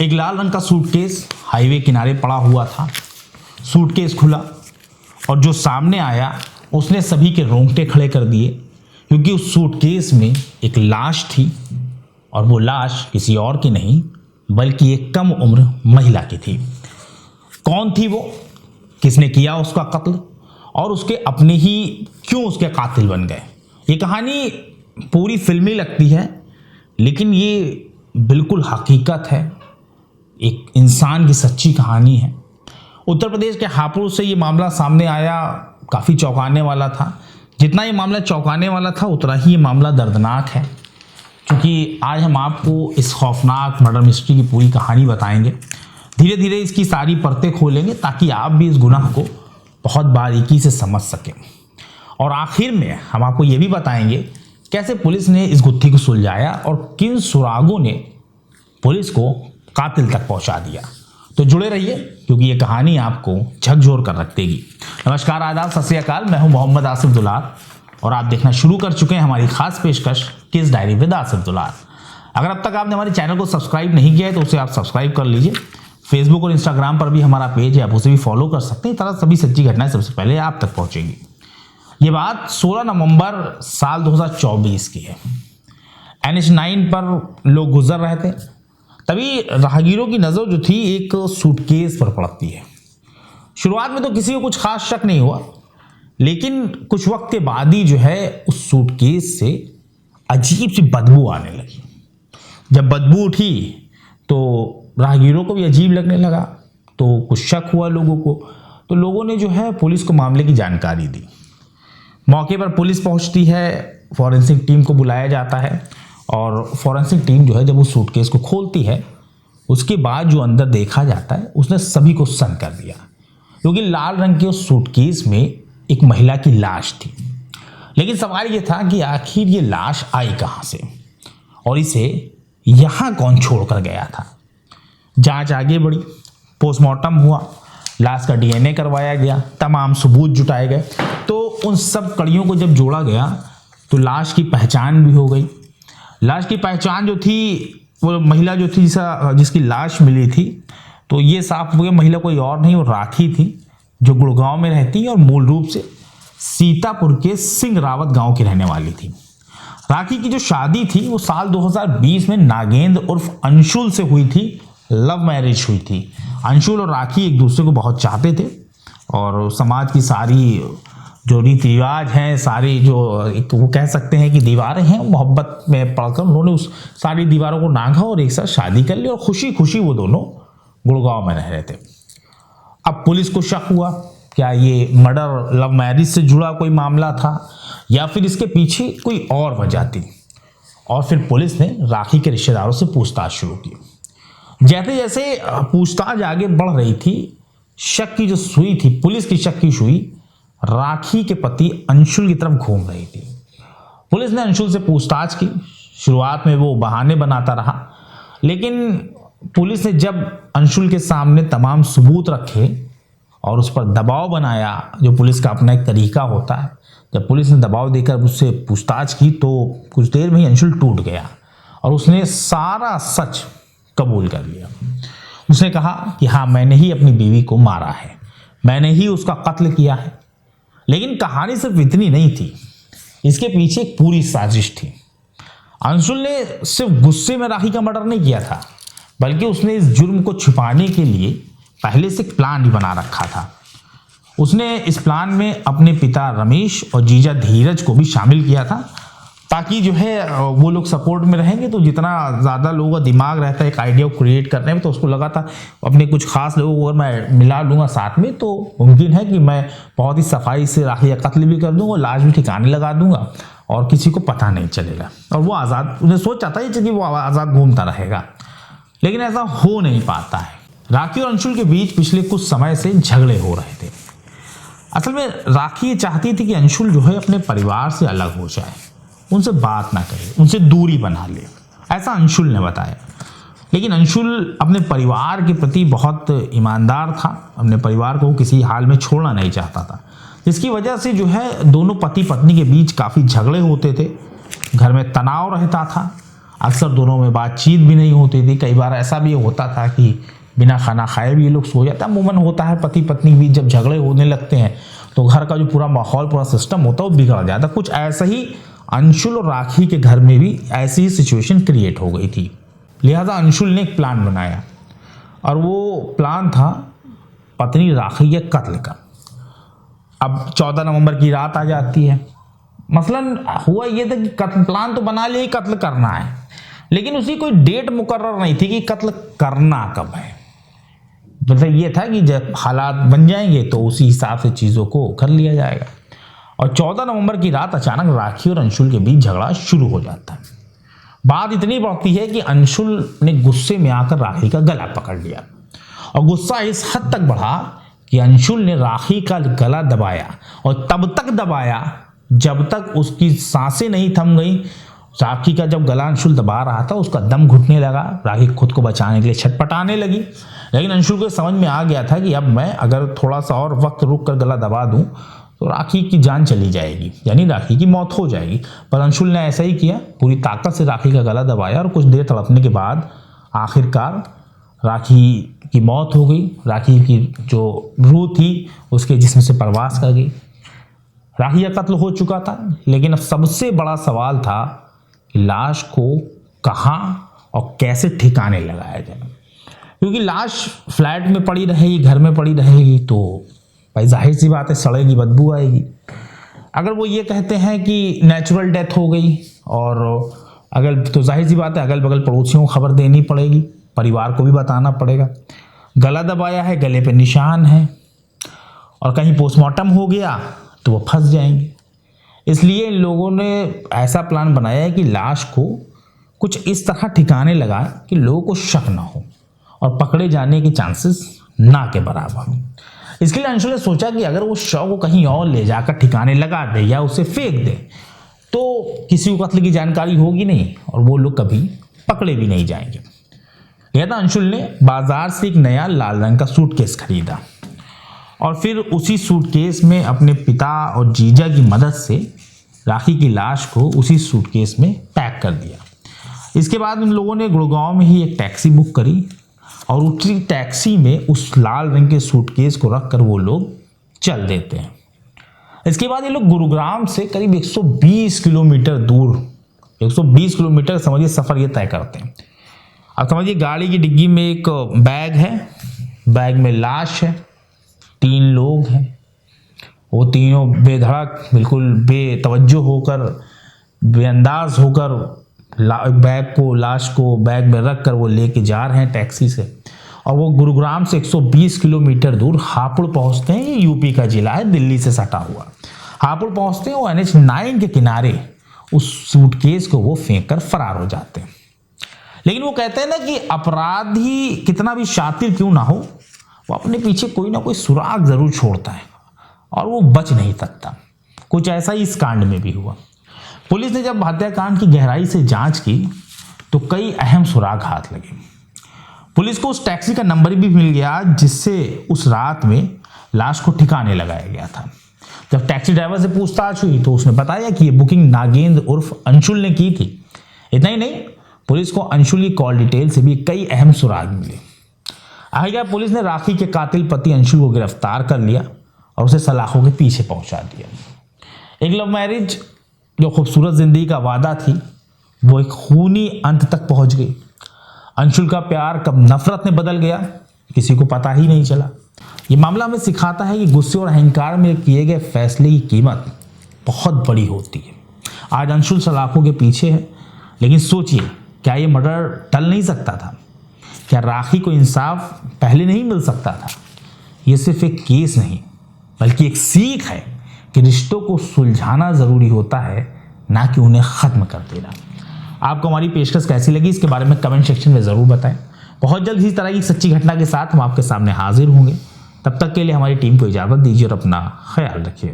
एक लाल रंग का सूटकेस हाईवे किनारे पड़ा हुआ था। सूटकेस खुला और जो सामने आया उसने सभी के रोंगटे खड़े कर दिए, क्योंकि उस सूटकेस में एक लाश थी और वो लाश किसी और की नहीं बल्कि एक कम उम्र महिला की थी। कौन थी वो, किसने किया उसका कत्ल और उसके अपने ही क्यों उसके कातिल बन गए। ये कहानी पूरी फिल्मी लगती है, लेकिन ये बिल्कुल हकीकत है, एक इंसान की सच्ची कहानी है। उत्तर प्रदेश के हापुड़ से ये मामला सामने आया, काफ़ी चौंकाने वाला था। जितना ये मामला चौंकाने वाला था उतना ही ये मामला दर्दनाक है, क्योंकि आज हम आपको इस खौफनाक मर्डर मिस्ट्री की पूरी कहानी बताएंगे। धीरे धीरे इसकी सारी परतें खोलेंगे ताकि आप भी इस गुनाह को बहुत बारीकी से समझ सकें। और आखिर में हम आपको ये भी बताएंगे कैसे पुलिस ने इस गुत्थी को सुलझाया और किन सुरागों ने पुलिस को कातिल तक पहुंचा दिया। तो जुड़े रहिए, क्योंकि ये कहानी आपको झकझोर कर रख देगी। नमस्कार, आदाब, सत श्री अकाल। मैं हूं मोहम्मद आसिफ दुलार और आप देखना शुरू कर चुके हैं हमारी खास पेशकश केस डायरी विद आसिफ दुलार। अगर अब तक आपने हमारे चैनल को सब्सक्राइब नहीं किया है तो उसे आप सब्सक्राइब कर लीजिए। फेसबुक और इंस्टाग्राम पर भी हमारा पेज है, आप उसे भी फॉलो कर सकते हैं। तरह सभी सच्ची घटनाएं सबसे पहले आप तक पहुंचेंगी। ये बात 16 नवंबर साल 2024 की है। NH 9 पर लोग गुजर रहे थे, तभी राहगीरों की नज़र जो थी एक सूटकेस पर पड़ती है। शुरुआत में तो किसी को कुछ खास शक नहीं हुआ, लेकिन कुछ वक्त के बाद ही जो है उस सूटकेस से अजीब सी बदबू आने लगी। जब बदबू उठी तो राहगीरों को भी अजीब लगने लगा, तो कुछ शक हुआ लोगों को। तो लोगों ने जो है पुलिस को मामले की जानकारी दी। मौके पर पुलिस पहुंचती है, फॉरेंसिक टीम को बुलाया जाता है और फॉरेंसिक टीम जो है जब उस सूटकेस को खोलती है उसके बाद जो अंदर देखा जाता है उसने सभी को सन्न कर दिया, क्योंकि लाल रंग के उस सूटकेस में एक महिला की लाश थी। लेकिन सवाल ये था कि आखिर ये लाश आई कहाँ से और इसे यहाँ कौन छोड़ कर गया था। जांच आगे बढ़ी, पोस्टमार्टम हुआ, लाश का DNA करवाया गया, तमाम सबूत जुटाए गए। तो उन सब कड़ियों को जब जोड़ा गया तो लाश की पहचान भी हो गई। लाश की पहचान जो थी, वो महिला जो थी जिसकी लाश मिली थी, तो ये साफ हो गया महिला कोई और नहीं, वो राखी थी, जो गुड़गांव में रहती है और मूल रूप से सीतापुर के सिंह रावत गांव की रहने वाली थी। राखी की जो शादी थी वो साल 2020 में नागेंद्र उर्फ अंशुल से हुई थी। लव मैरिज हुई थी। अंशुल और राखी एक दूसरे को बहुत चाहते थे और समाज की सारी जो रीति रिवाज हैं, सारी जो एक वो कह सकते हैं कि दीवारें हैं, मोहब्बत में पढ़कर उन्होंने उस सारी दीवारों को नांगा और एक साथ शादी कर ली और खुशी खुशी वो दोनों गुड़गांव में रह रहे थे। अब पुलिस को शक हुआ, क्या ये मर्डर लव मैरिज से जुड़ा कोई मामला था या फिर इसके पीछे कोई और वजह थी। और फिर पुलिस ने राखी के रिश्तेदारों से पूछताछ शुरू की। जैसे जैसे पूछताछ आगे बढ़ रही थी, शक की जो सुई थी, पुलिस की शक की सुई राखी के पति अंशुल की तरफ घूम रही थी। पुलिस ने अंशुल से पूछताछ की। शुरुआत में वो बहाने बनाता रहा, लेकिन पुलिस ने जब अंशुल के सामने तमाम सबूत रखे और उस पर दबाव बनाया, जो पुलिस का अपना एक तरीका होता है, जब पुलिस ने दबाव देकर उससे पूछताछ की तो कुछ देर में ही अंशुल टूट गया और उसने सारा सच कबूल कर लिया। उसने कहा कि हाँ, मैंने ही अपनी बीवी को मारा है, मैंने ही उसका कत्ल किया है। लेकिन कहानी सिर्फ इतनी नहीं थी, इसके पीछे एक पूरी साजिश थी। अंशुल ने सिर्फ गुस्से में राखी का मर्डर नहीं किया था, बल्कि उसने इस जुर्म को छुपाने के लिए पहले से एक प्लान ही बना रखा था। उसने इस प्लान में अपने पिता रमेश और जीजा धीरज को भी शामिल किया था, ताकि जो है वो लोग सपोर्ट में रहेंगे तो जितना ज़्यादा लोगों का दिमाग रहता है एक आइडिया को क्रिएट करने में, तो उसको लगा था अपने कुछ खास लोगों को अगर मैं मिला लूँगा साथ में तो मुमकिन है कि मैं बहुत ही सफाई से राखी का कत्ल भी कर दूँगा, लाश भी ठिकाने लगा दूँगा और किसी को पता नहीं चलेगा और वो आज़ाद, उन्हें सोचा था कि वो आज़ाद घूमता रहेगा। लेकिन ऐसा हो नहीं पाता है। राखी और अंशुल के बीच पिछले कुछ समय से झगड़े हो रहे थे। असल में राखी ये चाहती थी कि अंशुल जो है अपने परिवार से अलग हो जाए, उनसे बात ना करे, उनसे दूरी बना ले, ऐसा अंशुल ने बताया। लेकिन अंशुल अपने परिवार के प्रति बहुत ईमानदार था, अपने परिवार को किसी हाल में छोड़ना नहीं चाहता था, जिसकी वजह से जो है दोनों पति पत्नी के बीच काफ़ी झगड़े होते थे, घर में तनाव रहता था अक्सर दोनों में बातचीत भी नहीं होती थी। कई बार ऐसा भी होता था कि बिना खाना खाए भी ये लोग सो जाते। अमूमन होता है पति पत्नी भी जब झगड़े होने लगते हैं तो घर का जो पूरा माहौल, पूरा सिस्टम होता है वो बिगड़ जाता। कुछ ऐसा ही अंशुल और राखी के घर में भी ऐसी ही सिचुएशन क्रिएट हो गई थी। लिहाजा अंशुल ने एक प्लान बनाया और वो प्लान था पत्नी राखी के कत्ल का। अब 14 नवंबर की रात आ जाती है। मसलन हुआ ये था कि कत्ल प्लान तो बना लिया, कत्ल करना है, लेकिन उसकी कोई डेट मुकर्रर नहीं थी कि कत्ल करना कब है। मतलब ये था कि जब हालात बन जाएंगे तो उसी हिसाब से चीज़ों को कर लिया जाएगा। और 14 नवंबर की रात अचानक राखी और अंशुल के बीच झगड़ा शुरू हो जाता है। बात इतनी बढ़ती है कि अंशुल ने गुस्से में आकर राखी का गला पकड़ लिया और गुस्सा इस हद तक बढ़ा कि अंशुल ने राखी का गला दबाया और तब तक दबाया जब तक उसकी सांसें नहीं थम गई। राखी का जब गला अंशुल दबा रहा था उसका दम घुटने लगा। राखी खुद को बचाने के लिए छटपटाने लगी, लेकिन अंशुल को समझ में आ गया था कि अब मैं अगर थोड़ा सा और वक्त रुक कर गला दबा दूं तो राखी की जान चली जाएगी, यानी राखी की मौत हो जाएगी। पर अंशुल ने ऐसा ही किया, पूरी ताकत से राखी का गला दबाया और कुछ देर तड़पने के बाद आखिरकार राखी की मौत हो गई। राखी की जो रूह थी उसके जिस्म से परवास कर गई। राखी का कत्ल हो चुका था, लेकिन अब सबसे बड़ा सवाल था कि लाश को कहाँ और कैसे ठिकाने लगाया जाए, क्योंकि लाश फ्लैट में पड़ी रहेगी, घर में पड़ी रहेगी तो भाई जाहिर सी बात है सड़ेगी, बदबू आएगी। अगर वो ये कहते हैं कि नेचुरल डेथ हो गई और अगर तो जाहिर सी बात है अगल बगल पड़ोसियों को खबर देनी पड़ेगी, परिवार को भी बताना पड़ेगा। गला दबाया है, गले पे निशान है और कहीं पोस्टमार्टम हो गया तो वो फंस जाएंगे। इसलिए इन लोगों ने ऐसा प्लान बनाया है कि लाश को कुछ इस तरह ठिकाने लगाए कि लोगों को शक ना हो और पकड़े जाने के चांसेस ना के बराबर हो। इसके लिए अंशुल ने सोचा कि अगर वो शव को कहीं और ले जाकर ठिकाने लगा दे या उसे फेंक दे तो किसी को कत्ल की जानकारी होगी नहीं और वो लोग कभी पकड़े भी नहीं जाएंगे। यह था अंशुल ने बाजार से एक नया लाल रंग का सूटकेस खरीदा और फिर उसी सूटकेस में अपने पिता और जीजा की मदद से राखी की लाश को उसी सूटकेस में पैक कर दिया। इसके बाद उन लोगों ने गुड़गांव में ही एक टैक्सी बुक करी और उसी टैक्सी में उस लाल रंग के सूटकेस को रखकर वो लोग चल देते हैं। इसके बाद ये लोग गुरुग्राम से करीब 120 किलोमीटर दूर, 120 किलोमीटर समझिए सफ़र ये तय करते हैं। अब समझिए गाड़ी की डिग्गी में एक बैग है, बैग में लाश है, 3 लोग हैं। वो तीनों बेधड़क बिल्कुल बेतवज्जो होकर, बेअंदाज होकर बैग को, लाश को बैग में रख कर वो लेके जा रहे हैं टैक्सी से और वो गुरुग्राम से 120 किलोमीटर दूर हापुड़ पहुंचते हैं। ये यूपी का जिला है, दिल्ली से सटा हुआ। हापुड़ पहुंचते हैं, वो NH-9 के किनारे उस सूटकेस को वो फेंक कर फरार हो जाते हैं। लेकिन वो कहते हैं ना कि अपराधी कितना भी शातिर क्यों ना हो, वो अपने पीछे कोई ना कोई सुराग जरूर छोड़ता है और वो बच नहीं सकता। कुछ ऐसा ही इस कांड में भी हुआ। पुलिस ने जब हत्याकांड की गहराई से जांच की तो कई अहम सुराग हाथ लगे। पुलिस को उस टैक्सी का नंबर भी मिल गया जिससे उस रात में लाश को ठिकाने लगाया गया था। जब टैक्सी ड्राइवर से पूछताछ हुई तो उसने बताया कि ये बुकिंग नागेंद्र उर्फ अंशुल ने की थी। इतना ही नहीं, पुलिस को अंशुल की कॉल डिटेल से भी कई अहम सुराग मिले। आखिरकार पुलिस ने राखी के कातिल पति अंशुल को गिरफ्तार कर लिया और उसे सलाखों के पीछे पहुंचा दिया। एक लव मैरिज जो खूबसूरत जिंदगी का वादा थी वो एक खूनी अंत तक पहुंच गई। अंशुल का प्यार कब नफरत में बदल गया किसी को पता ही नहीं चला। ये मामला हमें सिखाता है कि गुस्से और अहंकार में किए गए फैसले की कीमत बहुत बड़ी होती है। आज अंशुल सलाखों के पीछे है, लेकिन सोचिए क्या ये मर्डर टल नहीं सकता था? क्या राखी को इंसाफ पहले नहीं मिल सकता था? ये सिर्फ एक केस नहीं बल्कि एक सीख है कि रिश्तों को सुलझाना ज़रूरी होता है, ना कि उन्हें ख़त्म कर देना। आपको हमारी पेशकश कैसी लगी इसके बारे में कमेंट सेक्शन में ज़रूर बताएं। बहुत जल्द इसी तरह की सच्ची घटना के साथ हम आपके सामने हाजिर होंगे। तब तक के लिए हमारी टीम को इजाज़त दीजिए और अपना ख्याल रखिए।